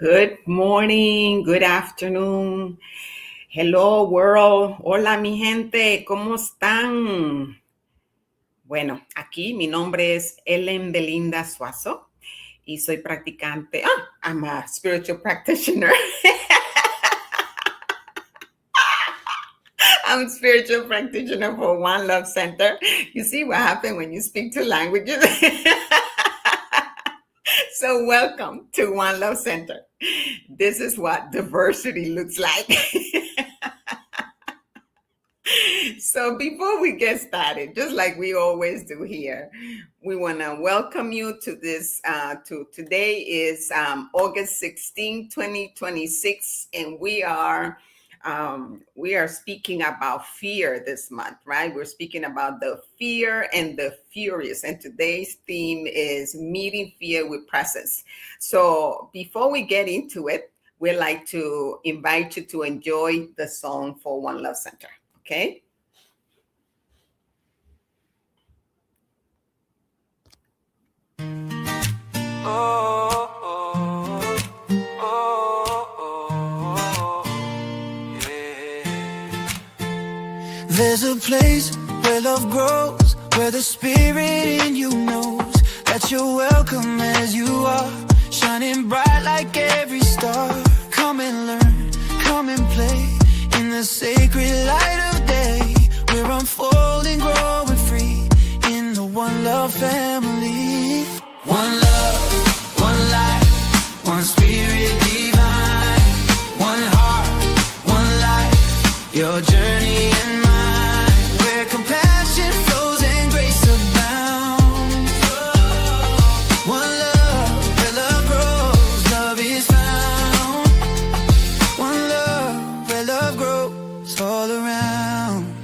Good morning, good afternoon. Hello world. Hola mi gente, ¿cómo están? Bueno, aquí mi nombre es Ellen Belinda Suazo y soy practicante. I'm a spiritual practitioner. I'm a spiritual practitioner for One Love Center. You see what happens when you speak two languages? So welcome to One Love Center. This is what diversity looks like. So before we get started, just like we always do here, we want to welcome you to this. Today is August 16, 2026, and we are speaking about fear this month, right? We're speaking about the fear and the furious, and today's theme is meeting fear with presence. So before we get into it, we'd like to invite you to enjoy the song for One Love Center. Okay. There's a place where love grows, where the spirit in you knows that you're welcome as you are, shining bright like every star. Come and learn, come and play in the sacred light of day. We're unfolding, growing free in the One Love family. One love, one life, one spirit divine, one heart, one life, your journey and mine, where compassion flows and grace abounds. One love, where love grows, love is found. One love, where love grows all around.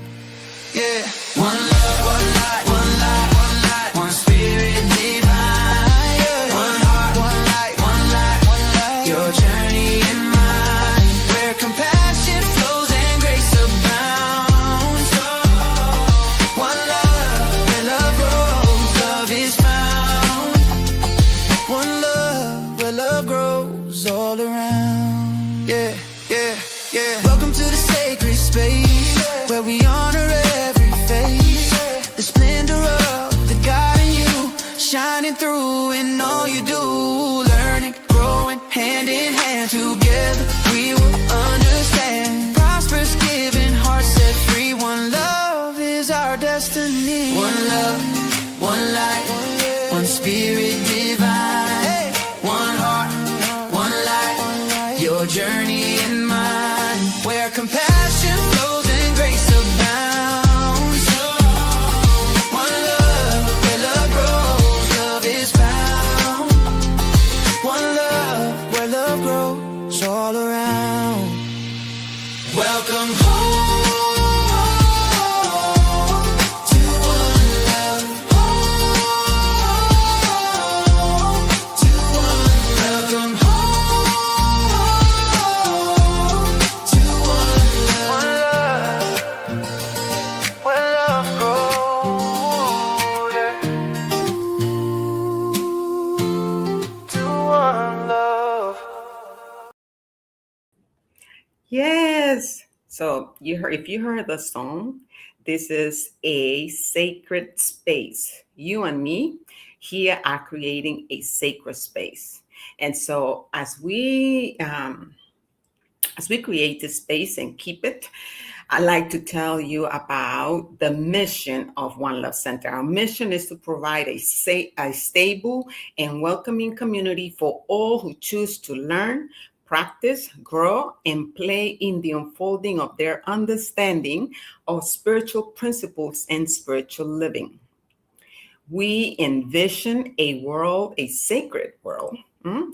Yeah. One love, one light, one light, one light, one spirit divine. Yeah. One heart, one light, one light, one light, your journey and mine, where compassion flows and grace abounds. One love, where love grows, love is found. One love, where love grows all around. Yeah, yeah, yeah. Welcome to the sacred space, where we honor every face, the splendor of the God in you, shining through in all you do. Learning, growing, hand in hand, together we will understand. Prosperous, giving, hearts set free. One love is our destiny. One love, one light, one spirit divine, one heart, one light, your journey and mine, where compassion flows and grace abounds. One love, where love grows, love is found. One love, where love grows all around. Welcome home to one love, to one love. Welcome home to one love, where love grows, yeah. To one love. Yes. So if you heard the song, this is a sacred space. You and me here are creating a sacred space. And so as we create this space and keep it, I'd like to tell you about the mission of One Love Center. Our mission is to provide a stable and welcoming community for all who choose to learn, practice, grow, and play in the unfolding of their understanding of spiritual principles and spiritual living. We envision a world, a sacred world,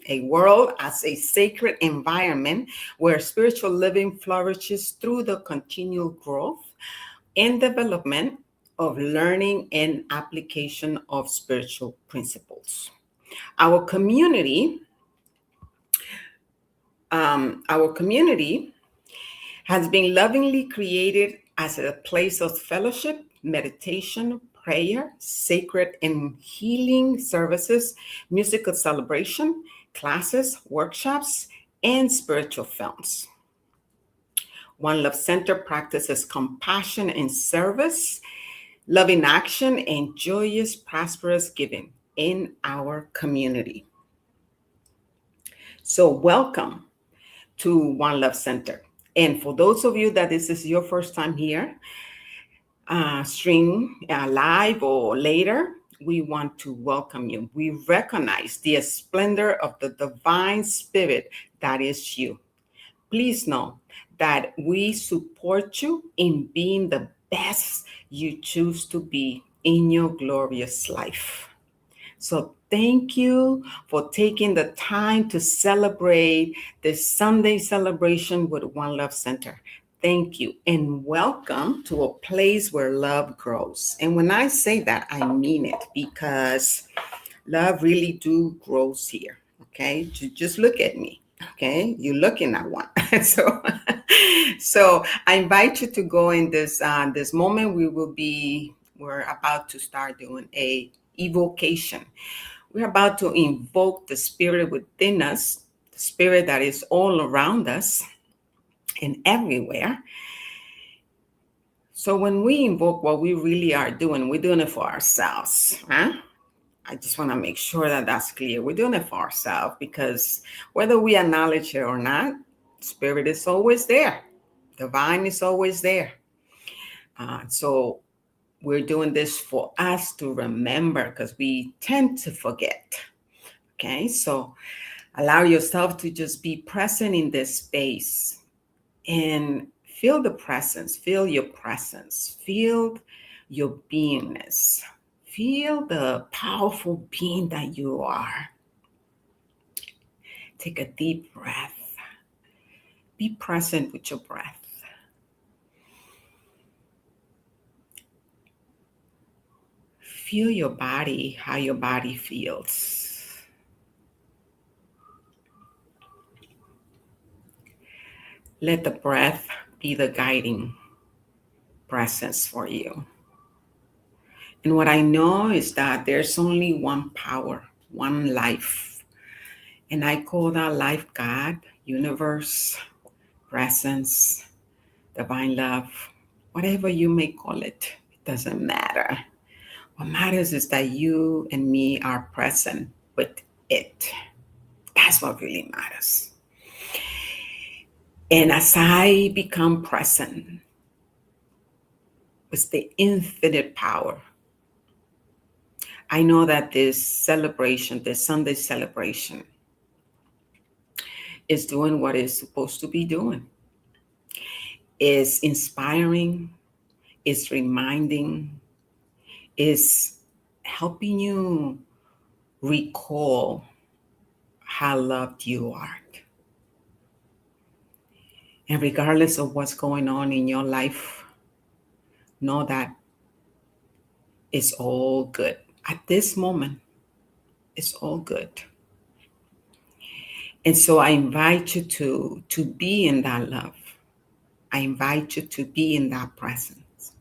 a world as a sacred environment where spiritual living flourishes through the continual growth and development of learning and application of spiritual principles. Our community has been lovingly created as a place of fellowship, meditation, prayer, sacred and healing services, musical celebration, classes, workshops, and spiritual films. One Love Center practices compassion and service, loving action, and joyous, prosperous giving in our community. So, welcome to One Love Center. And for those of you that this is your first time here, stream live or later, we want to welcome you. We recognize the splendor of the divine spirit that is you. Please know that we support you in being the best you choose to be in your glorious life. So thank you for taking the time to celebrate this Sunday celebration with One Love Center. Thank you and welcome to a place where love grows. And when I say that, I mean it because love really do grows here. Okay, just look at me. Okay, you're looking at one. So I invite you to go in this moment. We're about to start doing a evocation. We're about to invoke the spirit within us, the spirit that is all around us and everywhere. So when we invoke, what we really are doing, we're doing it for ourselves. Huh? I just want to make sure that that's clear. We're doing it for ourselves because whether we acknowledge it or not, spirit is always there. Divine is always there. So we're doing this for us to remember because we tend to forget. Okay, so allow yourself to just be present in this space and feel the presence, feel your presence, feel your beingness. Feel the powerful being that you are. Take a deep breath. Be present with your breath. Feel your body, how your body feels. Let the breath be the guiding presence for you. And what I know is that there's only one power, one life. And I call that life God, universe, presence, divine love, whatever you may call it. It doesn't matter. What matters is that you and me are present with it. That's what really matters. And as I become present with the infinite power, I know that this celebration, this Sunday celebration, is doing what it's supposed to be doing. Is inspiring, is reminding, is helping you recall how loved you are. And regardless of what's going on in your life, know that it's all good. At this moment, it's all good. And so I invite you to be in that love. I invite you to be in that presence.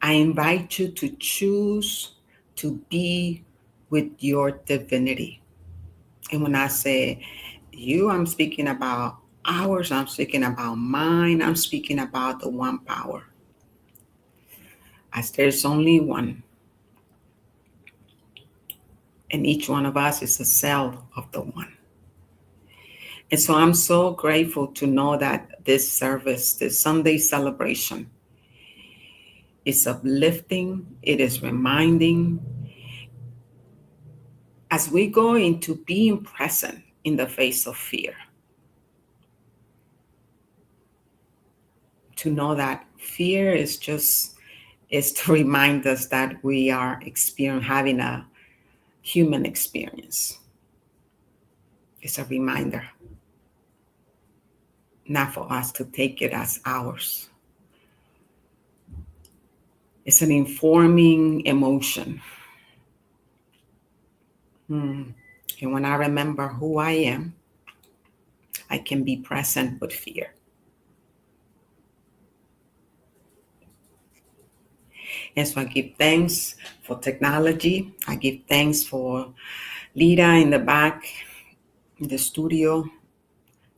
I invite you to choose to be with your divinity. And when I say you, I'm speaking about ours, I'm speaking about mine, I'm speaking about the one power. As there's only one. And each one of us is a cell of the one. And so I'm so grateful to know that this service, this Sunday celebration, is uplifting, it is reminding. As we go into being present in the face of fear, to know that fear is to remind us that we are having a human experience. It's a reminder, not for us to take it as ours. It's an informing emotion. And when I remember who I am, I can be present with fear. And so I give thanks for technology. I give thanks for Lita in the back, in the studio,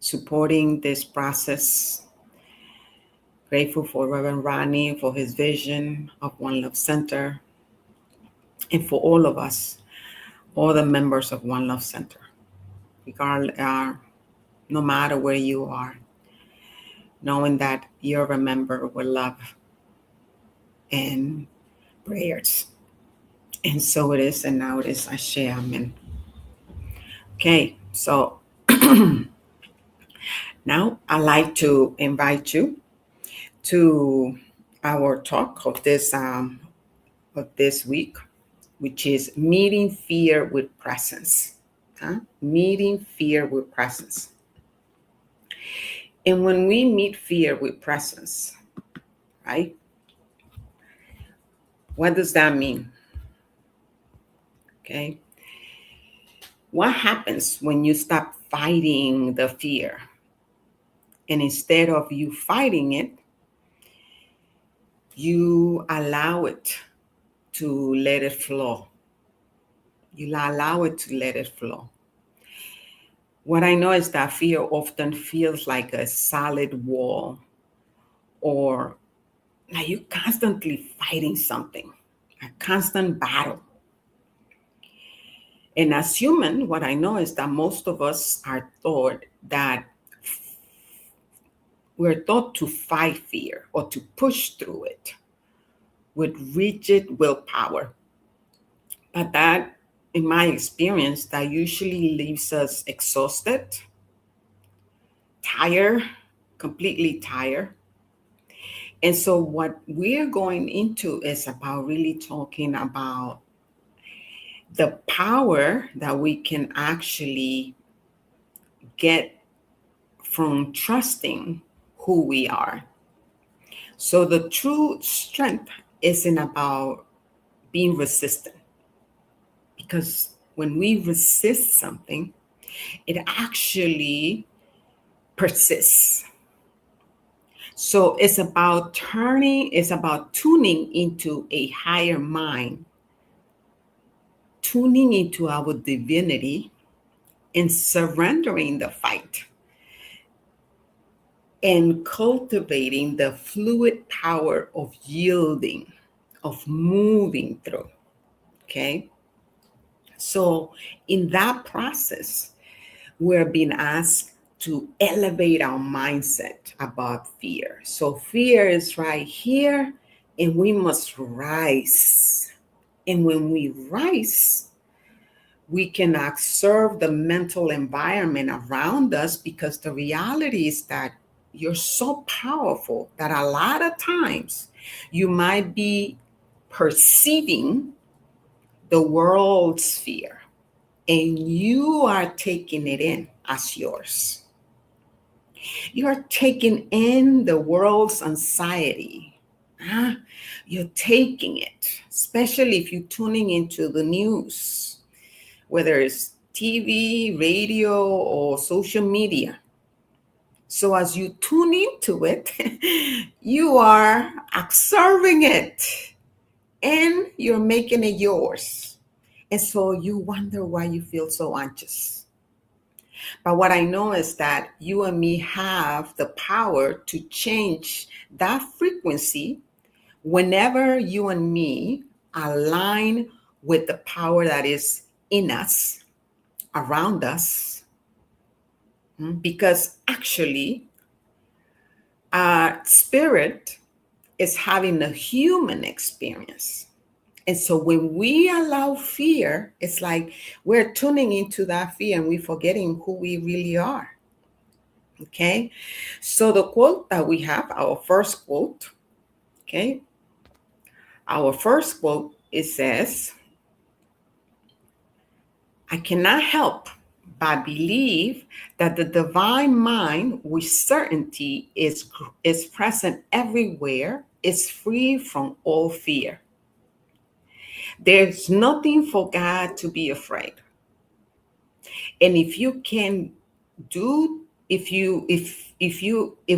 supporting this process. Grateful for Reverend Ronnie for his vision of One Love Center, and for all of us, all the members of One Love Center, regardless, no matter where you are, knowing that you're remembered with love and prayers. And so it is, and now it is. Ashe, amen. Okay, so now I'd like to invite you to our talk of this week, which is meeting fear with presence. Meeting fear with presence. And when we meet fear with presence, right? What does that mean? Okay. What happens when you stop fighting the fear? And instead of you fighting it, you allow it to let it flow. You allow it to let it flow. What I know is that fear often feels like a solid wall, or like you're constantly fighting something, a constant battle. And as human, what I know is that most of us are taught that we're taught to fight fear or to push through it with rigid willpower. But that, in my experience, that usually leaves us exhausted, tired, completely tired. And so what we're going into is about really talking about the power that we can actually get from trusting who we are. So the true strength isn't about being resistant, because when we resist something, it actually persists. So it's about tuning into a higher mind, tuning into our divinity, and surrendering the fight, and cultivating the fluid power of yielding, of moving through. Okay. So in that process, we're being asked to elevate our mindset about fear. So fear is right here, and we must rise. And when we rise, we can observe the mental environment around us, because the reality is that you're so powerful that a lot of times you might be perceiving the world's fear, and you are taking it in as yours. You're taking in the world's anxiety. You're taking it, especially if you're tuning into the news, whether it's TV, radio, or social media. So as you tune into it, you are observing it and you're making it yours. And so you wonder why you feel so anxious. But what I know is that you and me have the power to change that frequency whenever you and me align with the power that is in us, around us. Because actually, our spirit is having a human experience. And so when we allow fear, it's like we're tuning into that fear and we're forgetting who we really are. Okay. So the quote that we have, our first quote, okay. Our first quote, it says, I cannot help but believe that the divine mind with certainty is present everywhere, is free from all fear. There's nothing for God to be afraid. And if you can do, if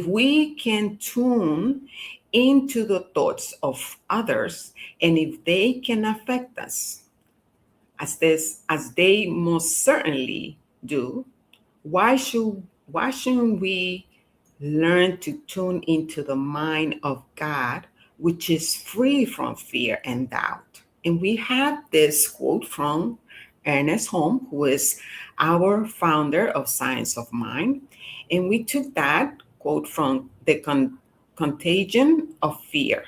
we can tune into the thoughts of others, and if they can affect us, as they most certainly do, why should why shouldn't we learn to tune into the mind of God, which is free from fear and doubt? And we have this quote from Ernest Holmes, who is our founder of Science of Mind. And we took that quote from The Contagion of Fear,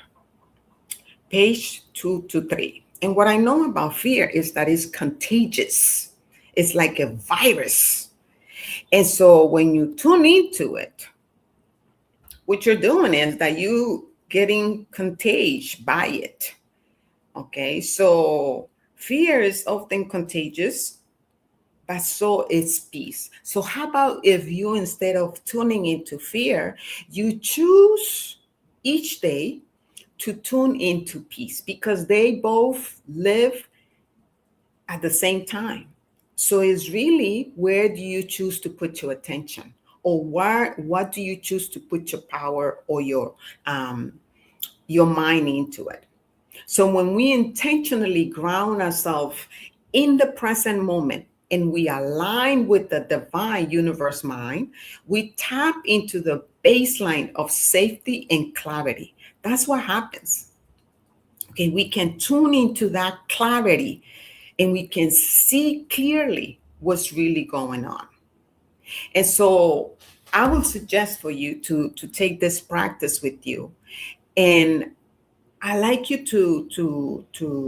page 223. And what I know about fear is that it's contagious. It's like a virus. And so when you tune into it, what you're doing is that you getting contagious by it. Okay, so fear is often contagious, but so is peace. So how about if you, instead of tuning into fear, you choose each day to tune into peace, because they both live at the same time. So it's really, where do you choose to put your attention, or what do you choose to put your power or your mind into it? So when we intentionally ground ourselves in the present moment and we align with the divine universe mind, we tap into the baseline of safety and clarity. That's what happens. Okay, we can tune into that clarity and we can see clearly what's really going on. And so I will suggest for you to take this practice with you. And I like you to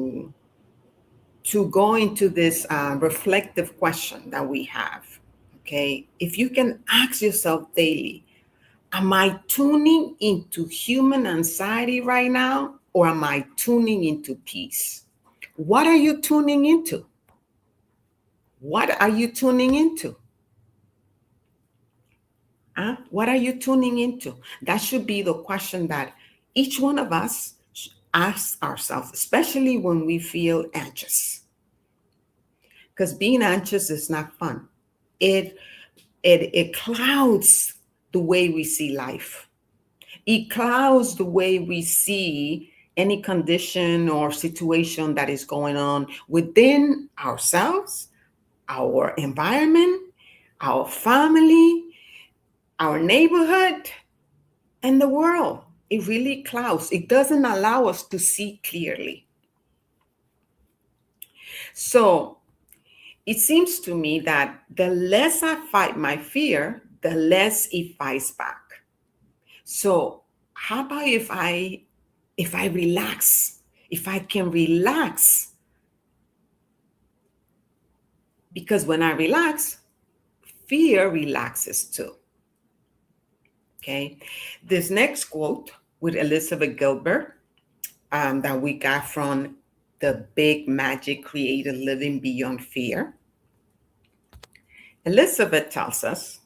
go into this reflective question that we have. Okay, if you can ask yourself daily, am I tuning into human anxiety right now, or am I tuning into peace? What are you tuning into? What are you tuning into? What are you tuning into? That should be the question that each one of us should ask ourselves, especially when we feel anxious. Because being anxious is not fun. It clouds the way we see life. It clouds the way we see any condition or situation that is going on within ourselves, our environment, our family, our neighborhood, and the world. It really clouds. It doesn't allow us to see clearly. So it seems to me that the less I fight my fear, the less it fights back. So how about if I relax, if I can relax? Because when I relax, fear relaxes too. Okay. This next quote with Elizabeth Gilbert that we got from The Big Magic Created Living Beyond Fear. Elizabeth tells us,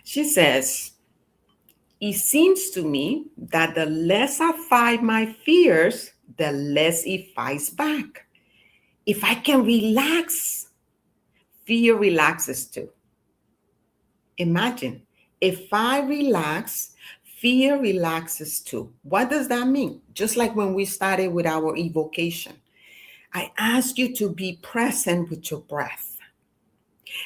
she says, it seems to me that the less I fight my fears, the less it fights back. If I can relax, fear relaxes too. Imagine, if I relax, fear relaxes too. What does that mean? Just like when we started with our evocation, I ask you to be present with your breath.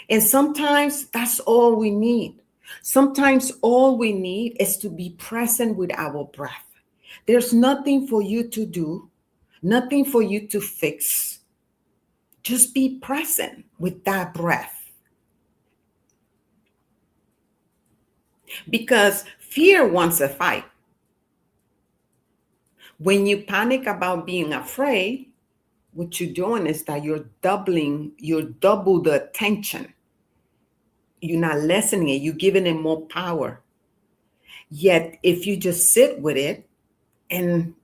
And sometimes that's all we need. Sometimes all we need is to be present with our breath. There's nothing for you to do, nothing for you to fix. Just be present with that breath. Because fear wants a fight. When you panic about being afraid, what you're doing is that you're double the attention. You're not lessening it, you're giving it more power. Yet if you just sit with it, and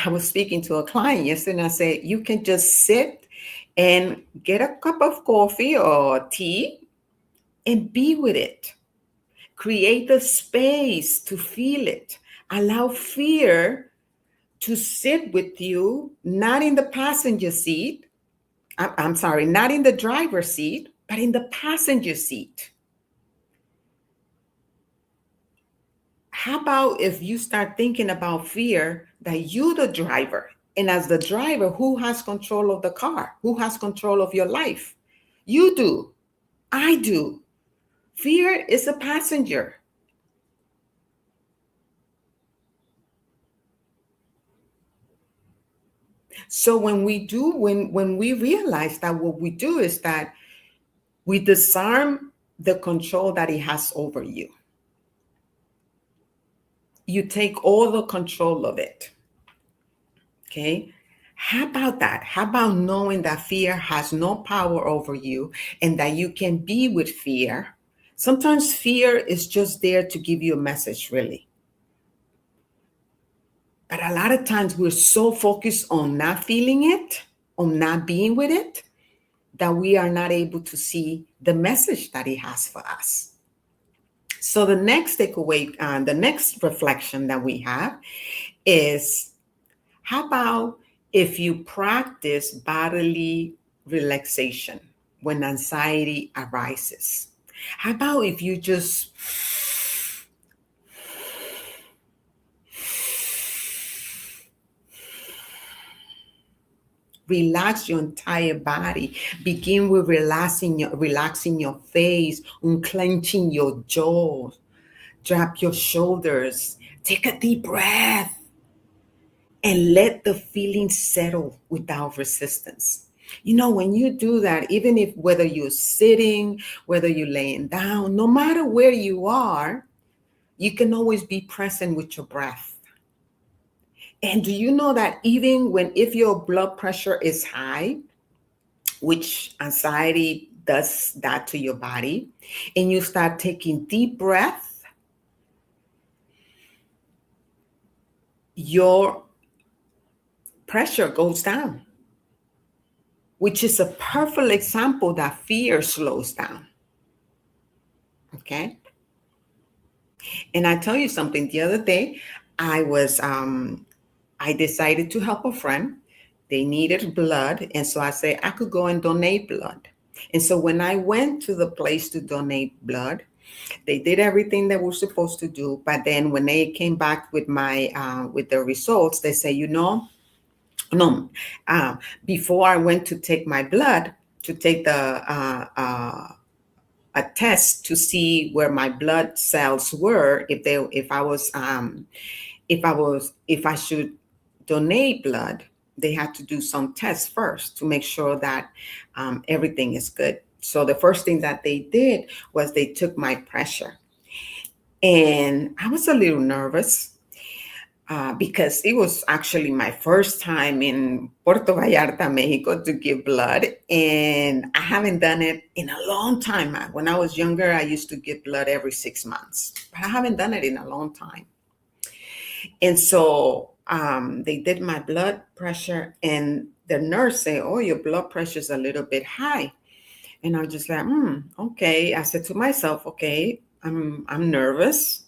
I was speaking to a client yesterday, and I said, you can just sit and get a cup of coffee or tea and be with it. Create the space to feel it. Allow fear to sit with you, not in the passenger seat. I'm sorry, not in the driver's seat, but in the passenger seat. How about if you start thinking about fear that you're the driver, and as the driver, who has control of the car? Who has control of your life? You do. I do. Fear is a passenger. So when we realize that, what we do is that we disarm the control that it has over you. You take all the control of it. Okay. How about that? How about knowing that fear has no power over you and that you can be with fear? Sometimes fear is just there to give you a message, really. But a lot of times we're so focused on not feeling it, on not being with it, that we are not able to see the message that it has for us. So the next takeaway, the next reflection that we have is, how about if you practice bodily relaxation when anxiety arises? How about if you just relax your entire body? Begin with relaxing your face, unclenching your jaw, drop your shoulders, take a deep breath, and let the feeling settle without resistance. You know, when you do that, even if whether you're sitting, whether you're laying down, no matter where you are, you can always be present with your breath. And do you know that even if your blood pressure is high, which anxiety does that to your body, and you start taking deep breath, your pressure goes down, which is a perfect example that fear slows down. Okay. And I tell you something, the other day, I decided to help a friend. They needed blood. And so I said I could go and donate blood. And so when I went to the place to donate blood, they did everything they were supposed to do. But then when they came back with with the results, they say, no, before I went to take my blood, to take a test to see where my blood cells were, if I should donate blood, they had to do some tests first to make sure that everything is good. So the first thing that they did was they took my pressure, and I was a little nervous. Because it was actually my first time in Puerto Vallarta, Mexico, to give blood. And I haven't done it in a long time. When I was younger, I used to give blood every 6 months, but I haven't done it in a long time. And so they did my blood pressure, and the nurse said, "Oh, your blood pressure is a little bit high." And I was just like, okay. I said to myself, okay, I'm nervous.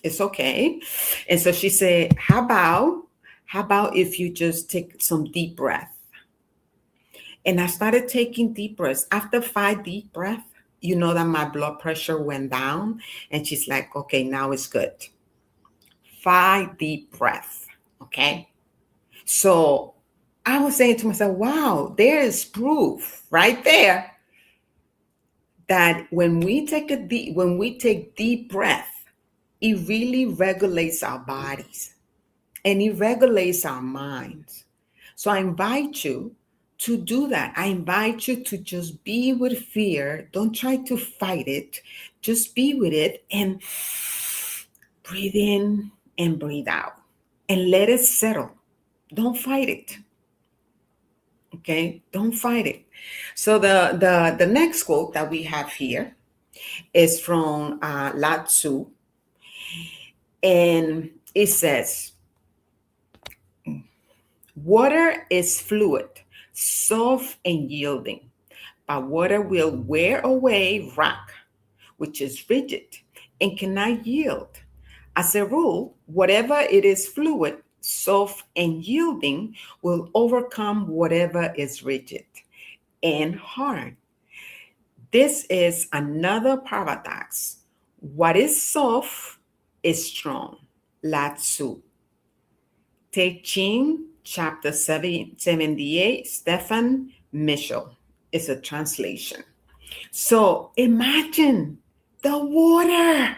It's okay. And so she said, how about if you just take some deep breath? And I started taking deep breaths. After 5 deep breaths, you know that my blood pressure went down. And she's like, okay, now it's good. 5 deep breaths. Okay. So I was saying to myself, wow, there is proof right there that when we take deep breath, it really regulates our bodies and it regulates our minds. So I invite you to do that. I invite you to just be with fear. Don't try to fight it. Just be with it and breathe in and breathe out and let it settle. Don't fight it. Okay? Don't fight it. So the next quote that we have here is from Lao Tzu. And it says, water is fluid, soft and yielding, but water will wear away rock, which is rigid and cannot yield. As a rule, whatever it is fluid, soft and yielding will overcome whatever is rigid and hard. This is another paradox. What is soft is strong. Lao Tzu. Te Ching, chapter 78, Stephen Mitchell is a translation. So imagine The water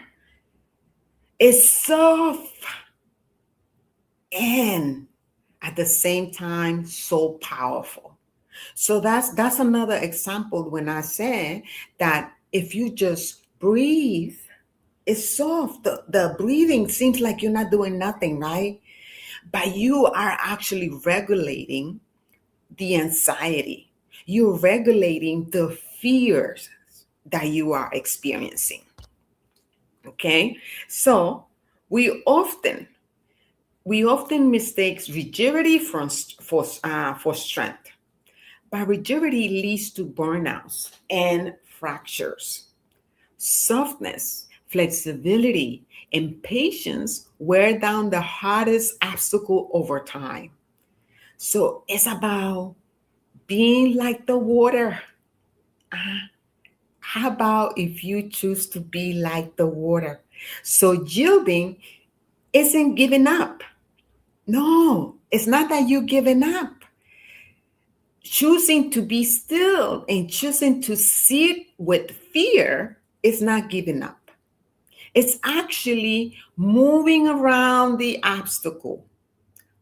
is soft and at the same time so powerful. So that's another example when I say that if you just breathe, it's soft. The breathing seems like you're not doing nothing, right? But you are actually regulating the anxiety. You're regulating the fears that you are experiencing. Okay? So we often mistake rigidity for strength. But rigidity leads to burnouts and fractures. Softness, flexibility, and patience wear down the hardest obstacle over time. So it's about being like the water. How about if you choose to be like the water? So yielding isn't giving up. No, it's not that you're giving up. Choosing to be still and choosing to sit with fear is not giving up. It's actually moving around the obstacle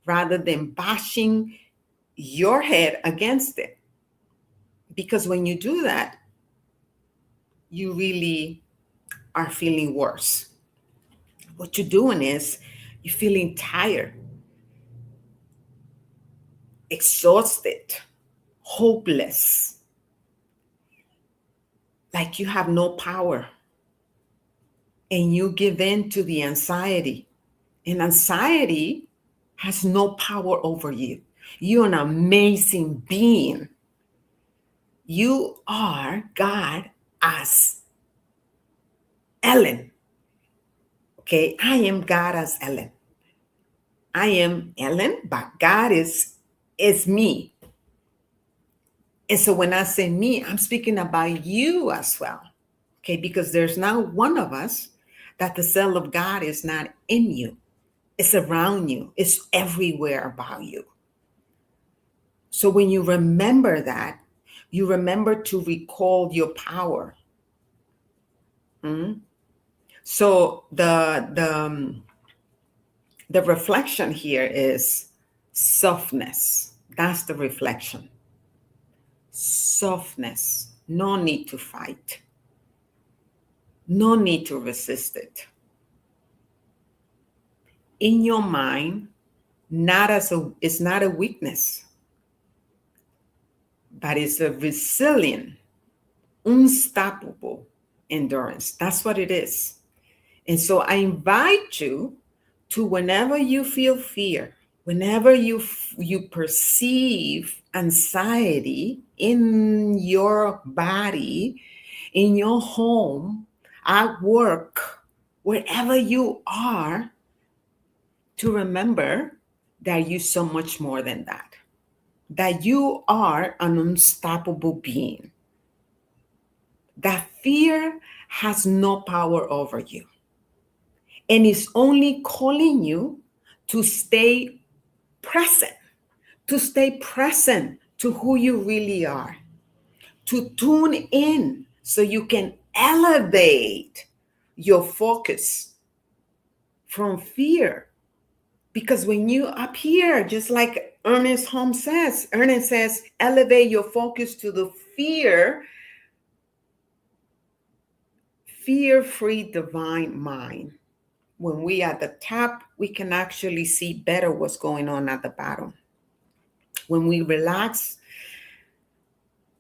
rather than bashing your head against it. Because when you do that, you really are feeling worse. What you're doing is you're feeling tired, exhausted, hopeless, like you have no power. And you give in to the anxiety. And anxiety has no power over you. You're an amazing being. You are God as Ellen. Okay, I am God as Ellen. I am Ellen, but God is me. And so when I say me, I'm speaking about you as well. Okay, because there's not one of us that the cell of God is not in you. It's around you. It's everywhere about you. So when you remember that, you remember to recall your power. Mm? So the reflection here is softness. That's the reflection. Softness. No need to fight. No need to resist it. In your mind, it's not a weakness, but it's a resilient, unstoppable endurance. That's what it is. And so I invite you to, whenever you feel fear, whenever you perceive anxiety in your body, in your home, at work, wherever you are, to remember that you're so much more than that. That you are an unstoppable being. That fear has no power over you. And it's only calling you to stay present, to who you really are, to tune in so you can elevate your focus from fear. Because when you up here, just like Ernest Holmes says, elevate your focus to the fear-free divine mind. When we are at the top, we can actually see better what's going on at the bottom. When we relax,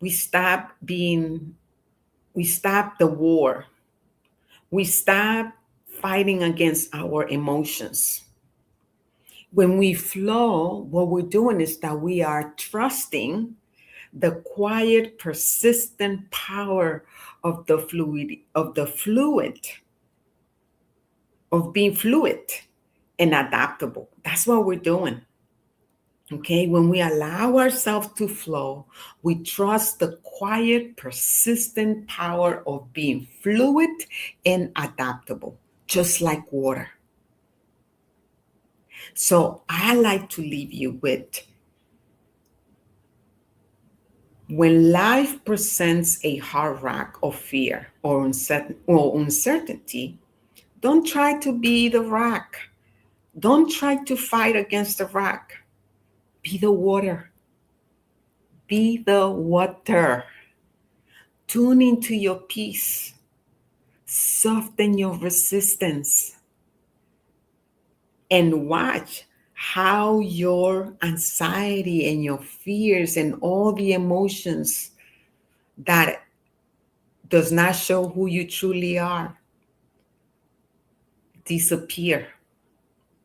we stop the war. We stop fighting against our emotions. When we flow, what we're doing is that we are trusting the quiet, persistent power of the fluid, of being fluid and adaptable. That's what we're doing. Okay, when we allow ourselves to flow, we trust the quiet, persistent power of being fluid and adaptable, just like water. So I like to leave you with When life presents a hard rock of fear or uncertainty, don't try to be the rock. Don't try to fight against the rock. Be the water. Be the water. Tune into your peace. Soften your resistance. And watch how your anxiety and your fears and all the emotions that does not show who you truly are disappear.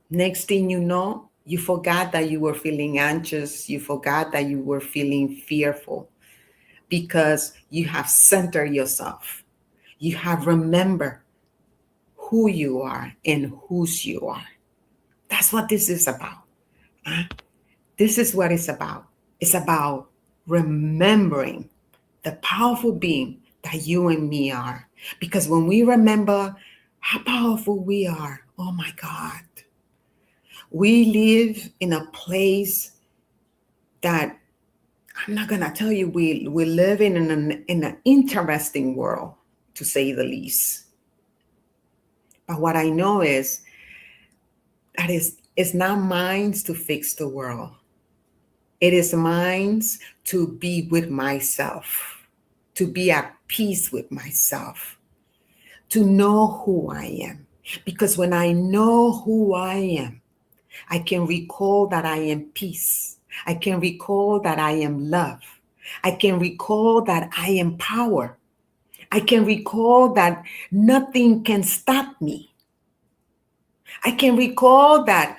Next thing you know, you forgot that you were feeling anxious. You forgot that you were feeling fearful because you have centered yourself. You have remembered who you are and whose you are. That's what this is about. This is what it's about. It's about remembering the powerful being that you and me are. Because when we remember how powerful we are, oh my God, we live in a place that I'm not gonna tell you. We live in an interesting world, to say the least. But what I know is that it's not mine to fix the world. It is mine to be with myself, to be at peace with myself, to know who I am. Because when I know who I am, I can recall that I am peace. I can recall that I am love. I can recall that I am power. I can recall that nothing can stop me. I can recall that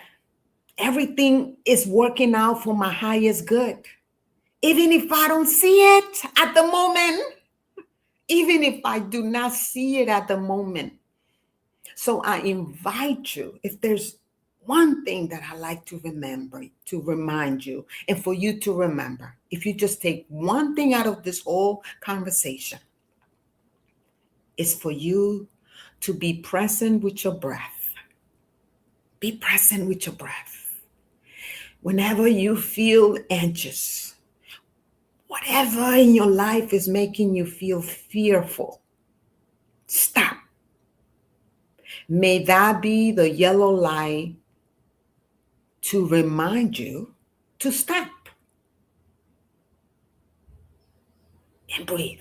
everything is working out for my highest good. Even if I don't see it at the moment, even if I do not see it at the moment. So I invite you, if there's one thing that I like to remember, to remind you, and for you to remember, if you just take one thing out of this whole conversation, it's for you to be present with your breath. Be present with your breath. Whenever you feel anxious, whatever in your life is making you feel fearful, stop. May that be the yellow light to remind you to stop and breathe.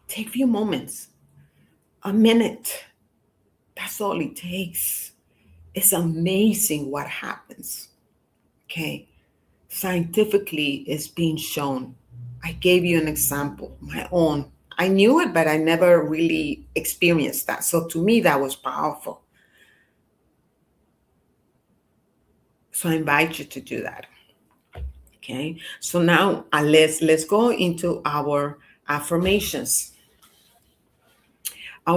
Take a few moments, a minute. That's all it takes. It's amazing what happens. Okay. Scientifically, it's being shown. I gave you an example, my own. I knew it, but I never really experienced that. So to me, that was powerful. So I invite you to do that. Okay. So now let's go into our affirmations. I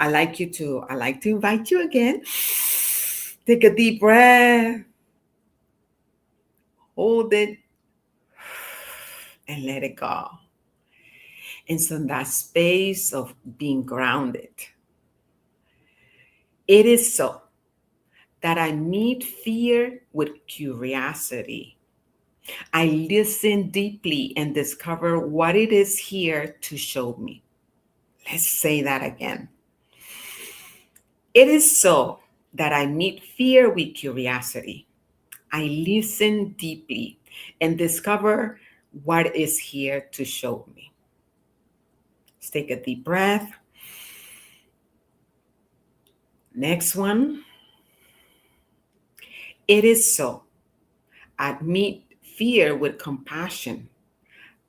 like to invite you again. Take a deep breath, hold it, and let it go. And so in that space of being grounded, it is so that I meet fear with curiosity. I listen deeply and discover what it is here to show me. Let's say that again. It is so that I meet fear with curiosity. I listen deeply and discover what is here to show me. Let's take a deep breath. Next one. It is so. I meet fear with compassion.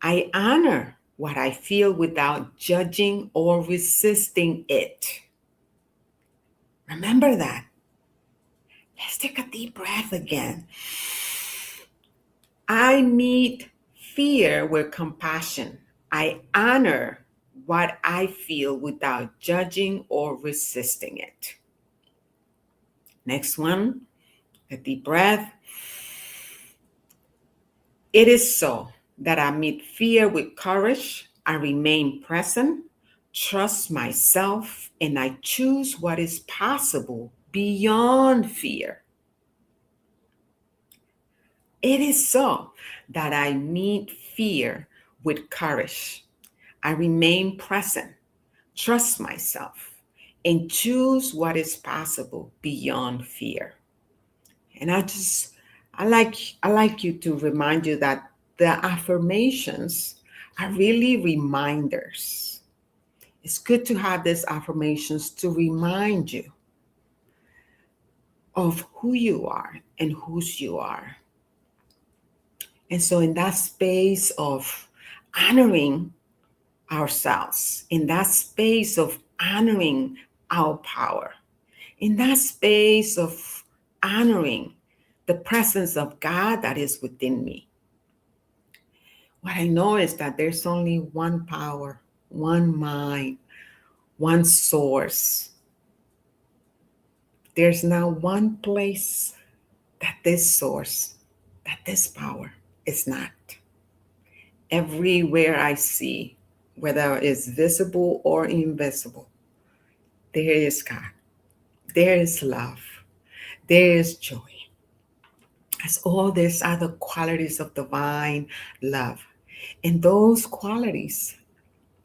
I honor what I feel without judging or resisting it. Remember that. Let's take a deep breath again. I meet fear with compassion. I honor what I feel without judging or resisting it. Next one, a deep breath. It is so that I meet fear with courage. I remain present, trust myself, and I choose what is possible beyond fear. It is so that I meet fear with courage. I remain present, trust myself, and choose what is possible beyond fear. And I like you to remind you that the affirmations are really reminders. It's good to have these affirmations to remind you of who you are and whose you are. And so, in that space of honoring ourselves, in that space of honoring our power, in that space of honoring the presence of God that is within me, what I know is that there's only one power, one mind, one source. There's now one place that this source, that this power is not. Everywhere I see, whether it's visible or invisible, there is God, there is love, there is joy. As all these are the qualities of divine love. And those qualities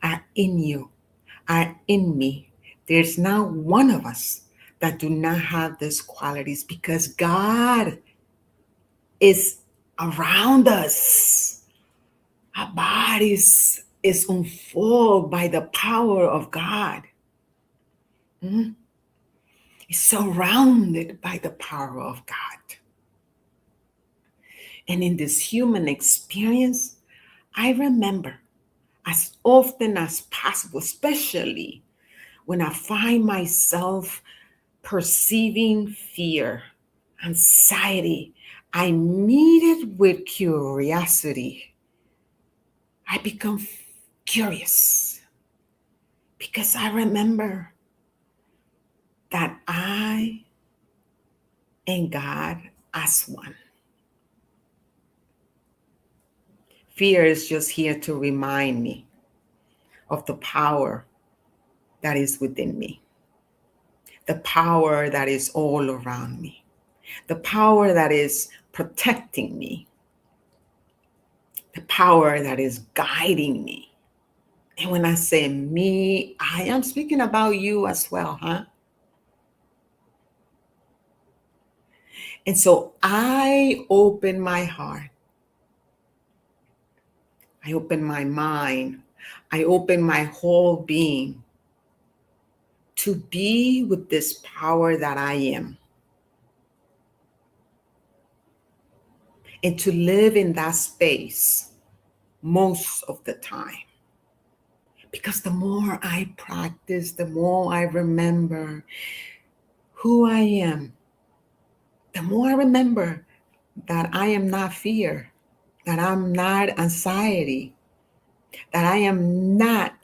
are in you, are in me. There's not one of us that do not have these qualities because God is around us. Our bodies is unfolded by the power of God. It's surrounded by the power of God. And in this human experience, I remember as often as possible, especially when I find myself perceiving fear, anxiety, I meet it with curiosity. I become curious because I remember that I and God as one. Fear is just here to remind me of the power that is within me, the power that is all around me, the power that is protecting me, the power that is guiding me. And when I say me, I am speaking about you as well, huh? And so I open my heart, I open my mind, I open my whole being to be with this power that I am and to live in that space most of the time. Because the more I practice, the more I remember who I am, the more I remember that I am not fear, that I'm not anxiety, that I am not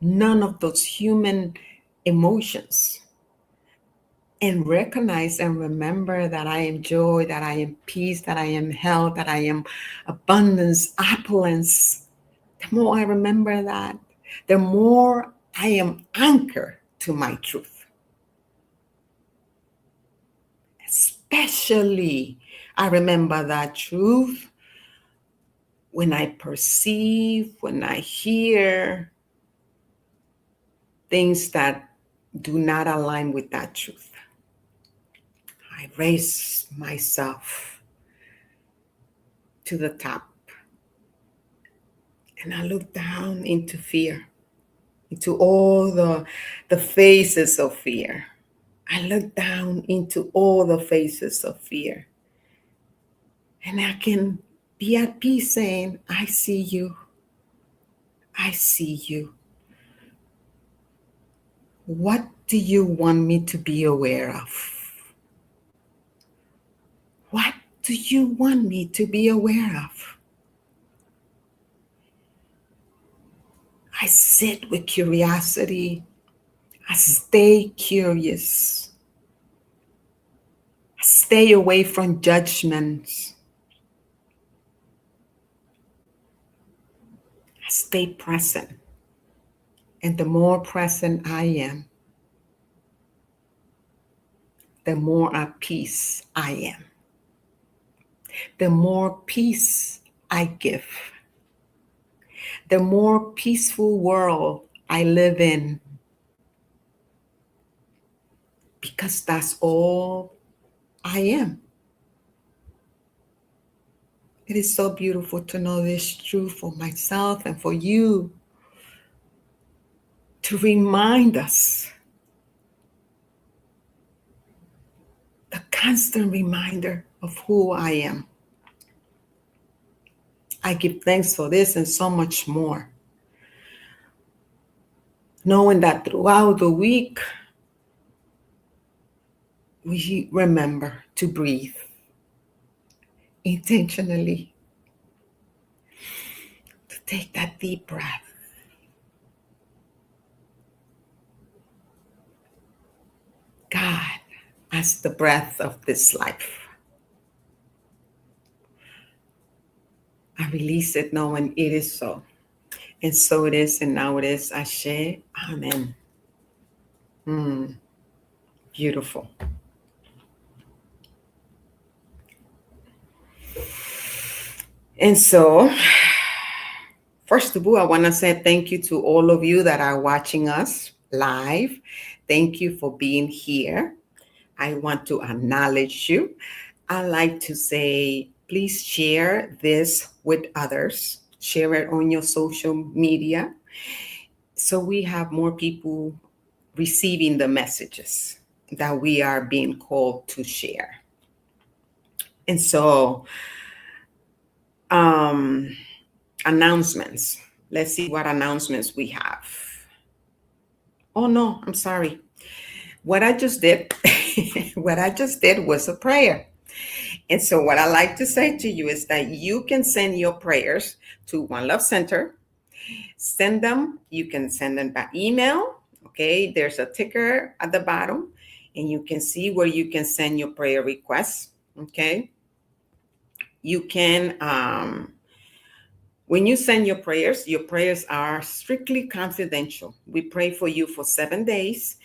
none of those human emotions. And recognize and remember that I am joy, that I am peace, that I am health, that I am abundance, opulence. The more I remember that, the more I am anchored to my truth. Especially, I remember that truth when I perceive, when I hear things that do not align with that truth. I raise myself to the top and I look down into fear, into all the faces of fear. I look down into all the faces of fear. And I can be at peace saying, I see you. I see you. What do you want me to be aware of? What do you want me to be aware of? I sit with curiosity. I stay curious. I stay away from judgments. I stay present. And the more present I am, the more at peace I am. the more peace I give, the more peaceful world I live in, because that's all I am. It is so beautiful to know this truth for myself and for you, to remind us, the constant reminder of who I am. I give thanks for this and so much more. Knowing that throughout the week, we remember to breathe intentionally, to take that deep breath. God as the breath of this life. I release it knowing it is so. And so it is, and now it is. Ashe. Amen. Beautiful. And so, first of all, I want to say thank you to all of you that are watching us live. Thank you for being here. I want to acknowledge you. I like to say, please share this with others. Share it on your social media so we have more people receiving the messages that we are being called to share. And so, announcements. Let's see what announcements we have. Oh no, I'm sorry. What I just did, what I just did was a prayer. And so what I like to say to you is that you can send your prayers to One Love Center. Send them. You can send them by email. Okay, there's a ticker at the bottom, and you can see where you can send your prayer requests. Okay, you can, when you send your prayers are strictly confidential. We pray for you for 7 days.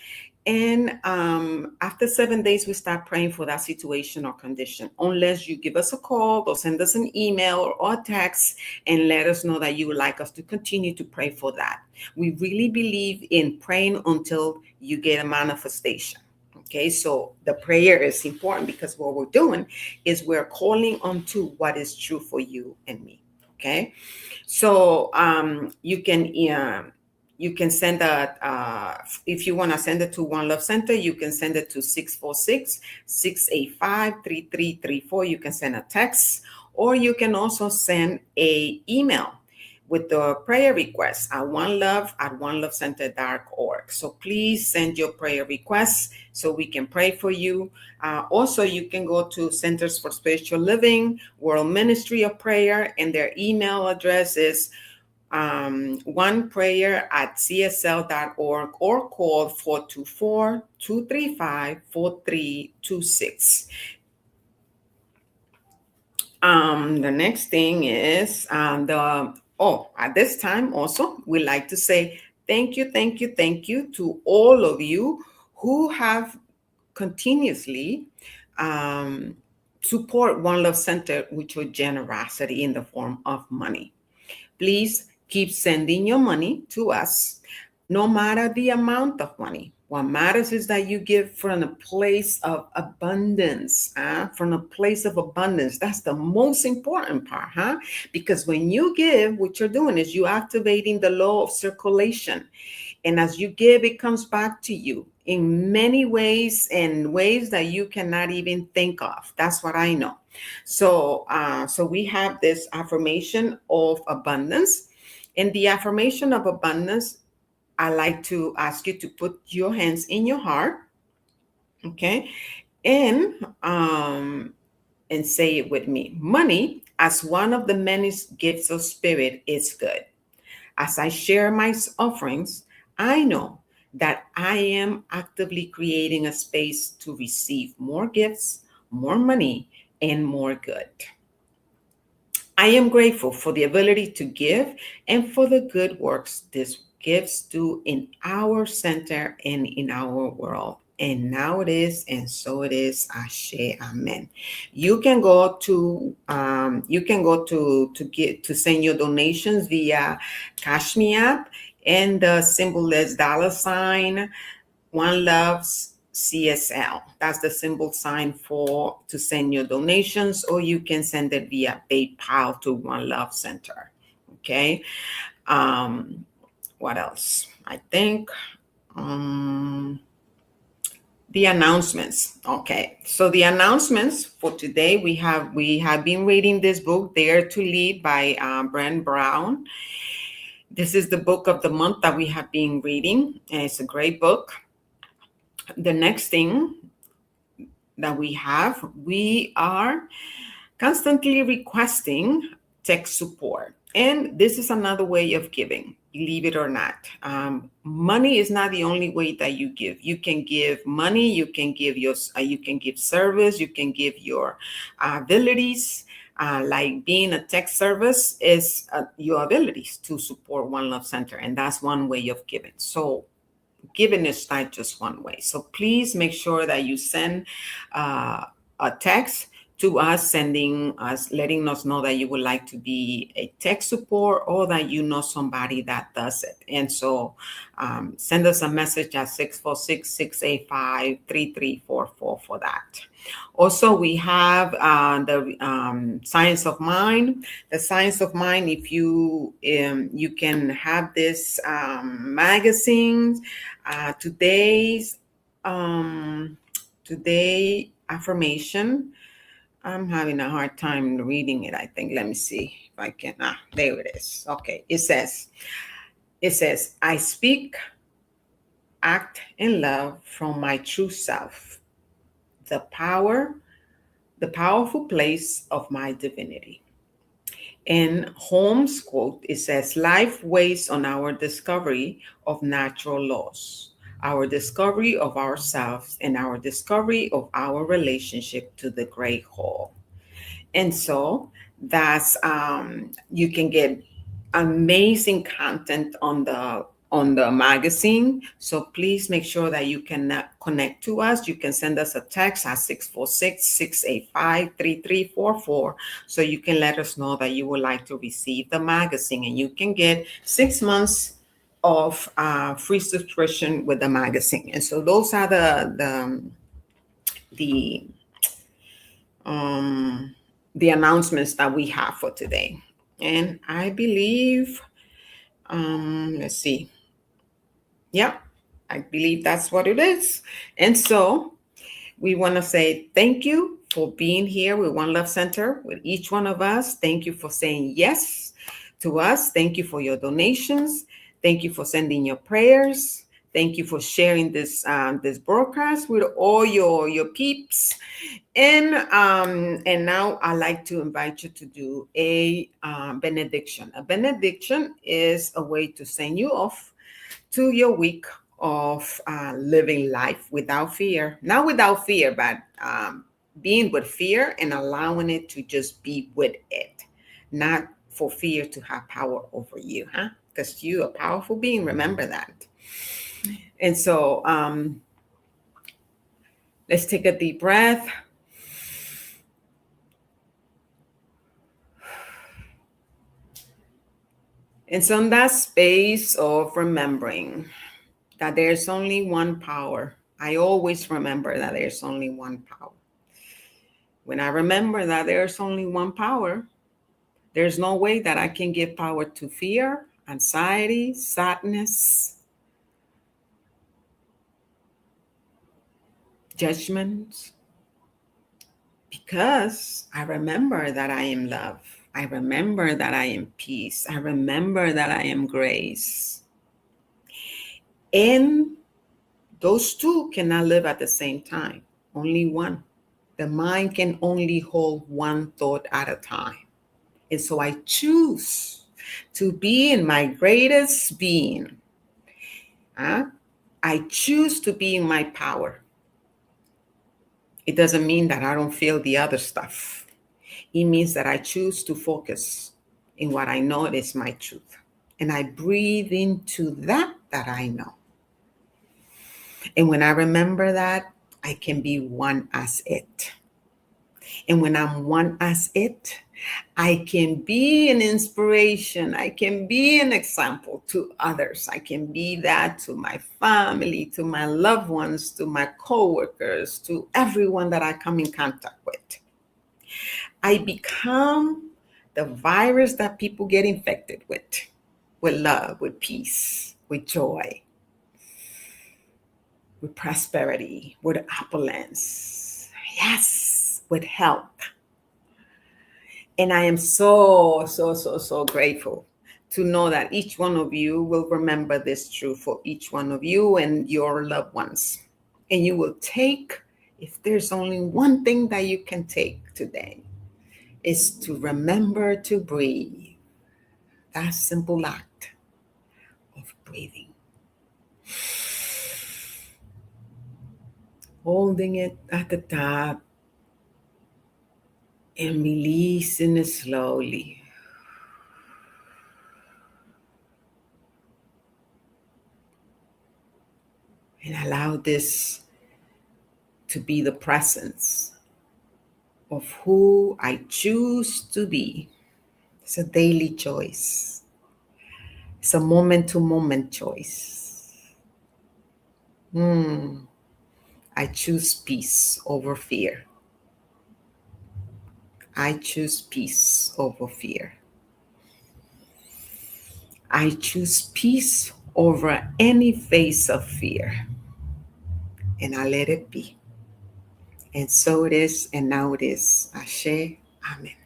And after 7 days, we start praying for that situation or condition, unless you give us a call or send us an email or a text and let us know that you would like us to continue to pray for that. We really believe in praying until you get a manifestation. Okay, so the prayer is important because what we're doing is we're calling onto what is true for you and me. Okay, so you can send if you want to send it to One Love Center, you can send it to 646-685-3334. You can send a text, or you can also send a email with the prayer request at onelovecenter.org. So please send your prayer requests so we can pray for you. Also, you can go to Centers for Spiritual Living, World Ministry of Prayer, and their email address is oneprayer@csl.org, or call 424-235-4326. The next thing is at this time also, we like to say thank you to all of you who have continuously support One Love Center with your generosity in the form of money. Please keep sending your money to us, no matter the amount of money. What matters is that you give from a place of abundance, from a place of abundance. That's the most important part, Because when you give, what you're doing is you activating the law of circulation. And as you give, it comes back to you in many ways, and ways that you cannot even think of. That's what I know. So we have this affirmation of abundance. And the affirmation of abundance, I like to ask you to put your hands in your heart, okay? And say it with me. Money, as one of the many gifts of spirit, is good. As I share my offerings, I know that I am actively creating a space to receive more gifts, more money, and more good. I am grateful for the ability to give and for the good works these gifts do in our center and in our world. and now it is, and so it is. Ashe, amen. You can go to to send your donations via Cash Me App, and the symbol is $ One Love's CSL. That's the symbol sign to send your donations, or you can send it via PayPal to One Love Center. Okay. What else? I think the announcements. Okay, so the announcements for today, we have been reading this book, Dare to Lead, by Brené Brown. This is the book of the month that we have been reading, and it's a great book. The next thing that we are constantly requesting tech support. And this is another way of giving, believe it or not. Money is not the only way that you give. You can give money, you can give service, you can give your abilities. Like being a tech service is your abilities to support One Love Center, and that's one way of giving. So giving is not just one way. So please make sure that you send a text to us, letting us know that you would like to be a tech support, or that you know somebody that does it. And so send us a message at 646-685-3344 for that. Also, we have the Science of Mind. The Science of Mind, if you can have this magazine. Today's today affirmation. I'm having a hard time reading it, I think. Let me see if I can. There it is. Okay. It says, I speak, act, and love from my true self, the powerful place of my divinity. In Holmes' quote, it says, life waits on our discovery of natural laws, our discovery of ourselves, and our discovery of our relationship to the great whole. And so that's you can get amazing content on the magazine. So please make sure that you can connect to us. You can send us a text at 646-685-3344. So you can let us know that you would like to receive the magazine, and you can get 6 months of free subscription with the magazine. And so those are the announcements that we have for today. And I believe, let's see. Yeah, I believe that's what it is. And so we want to say thank you for being here with One Love Center, with each one of us. Thank you for saying yes to us. Thank you for your donations. Thank you for sending your prayers. Thank you for sharing this broadcast with all your peeps. And now I'd like to invite you to do a benediction. A benediction is a way to send you off to your week of living life without fear. Not without fear, but being with fear and allowing it to just be with it. Not for fear to have power over you, huh? Because you're a powerful being. Remember that. And so let's take a deep breath. And so in that space of remembering that there's only one power, I always remember that there's only one power. When I remember that there's only one power, there's no way that I can give power to fear, anxiety, sadness, judgment, because I remember that I am love. I remember that I am peace. I remember that I am grace. And those two cannot live at the same time, only one. The mind can only hold one thought at a time. And so I choose to be in my greatest being. I choose to be in my power. It doesn't mean that I don't feel the other stuff. It means that I choose to focus in what I know is my truth. And I breathe into that I know. And when I remember that, I can be one as it. And when I'm one as it, I can be an inspiration. I can be an example to others. I can be that to my family, to my loved ones, to my coworkers, to everyone that I come in contact with. I become the virus that people get infected with love, with peace, with joy, with prosperity, with opulence. Yes, with health. And I am so, so, so, so grateful to know that each one of you will remember this truth for each one of you and your loved ones. And you will take, if there's only one thing that you can take today, is to remember to breathe. That simple act of breathing. Holding it at the top and releasing it slowly. And allow this to be the presence of who I choose to be. It's a daily choice. It's a moment-to-moment choice. I choose peace over fear. I choose peace over fear. I choose peace over any phase of fear. And I let it be. And so it is, and now it is. Ashe, amen.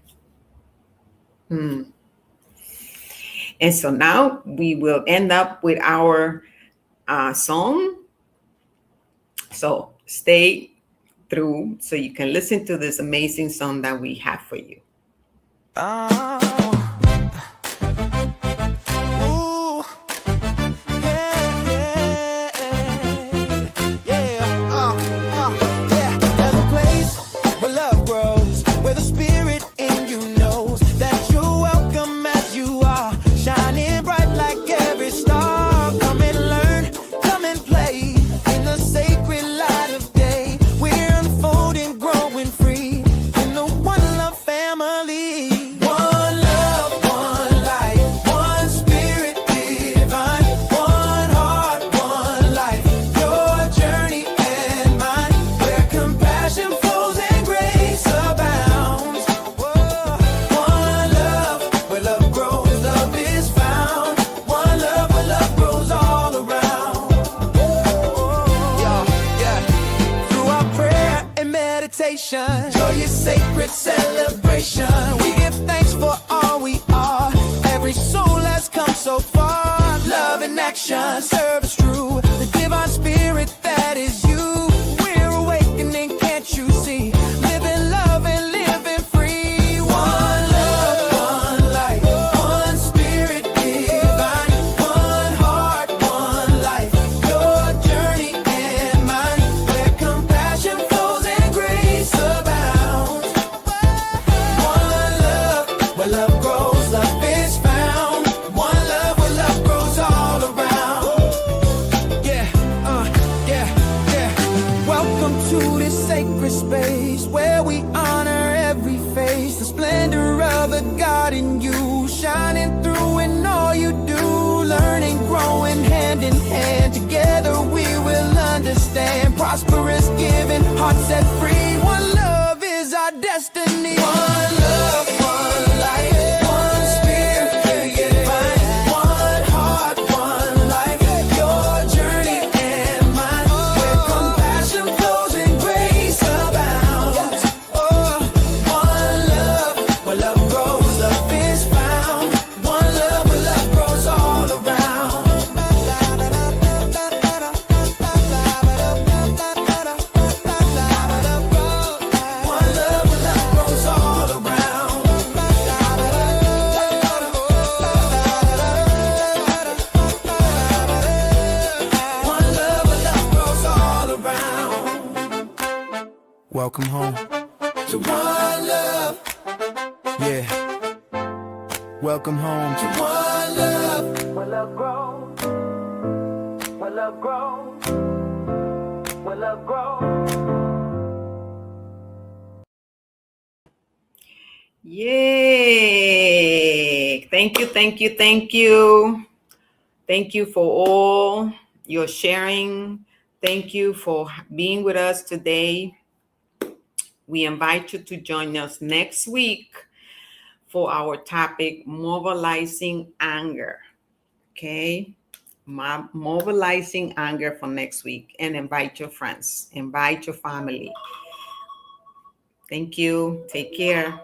And so now we will end up with our song. So stay through so you can listen to this amazing song that we have for you. There's a place where love grows, where the spirit in you knows that you're welcome as you are, shining bright like every star. Come and learn, come and play in the sacred light of day. We're unfolding, growing free in the One Love family. One love, one life, one spirit divine, one heart, one life. Your journey and mine, where compassion flows and grace abounds. Whoa. One love, where love grows, love is found. One love, where love grows all around. Yeah. Through our prayer and meditation, joyous sacred celebration, we give thanks for all we are. Every soul has come so far. Love in action, service true. The divine spirit that is you. We're awakening, can't you see? Living love and living free. One love, one life, one spirit divine, one heart, one life. Your journey and mine, where compassion flows and grace abounds. One love, where love grows, love is found. One love, where love grows all around. Yeah. Welcome to this sacred space where we honor every face. The splendor of the God in you, shining through in all you do. Learning, growing hand in hand. Together we will understand. Prosperous, giving, heart set free. One love is our destiny. One love, one life, one spirit divine, one heart, one life. Your journey and mine, where compassion flows and grace abounds. One love, where love grows, love is found. One love, where love grows all around. One love, where love grows all around. One love, where love grows all around. Welcome home to One Love. Yeah. Welcome home to One Love. Where love grows. Where love grows. love grows. Yay! Thank you, thank you, thank you. Thank you for all your sharing. Thank you for being with us today. We invite you to join us next week for our topic, mobilizing anger. Okay? Mobilizing anger for next week, and invite your friends, invite your family. Thank you. Take care.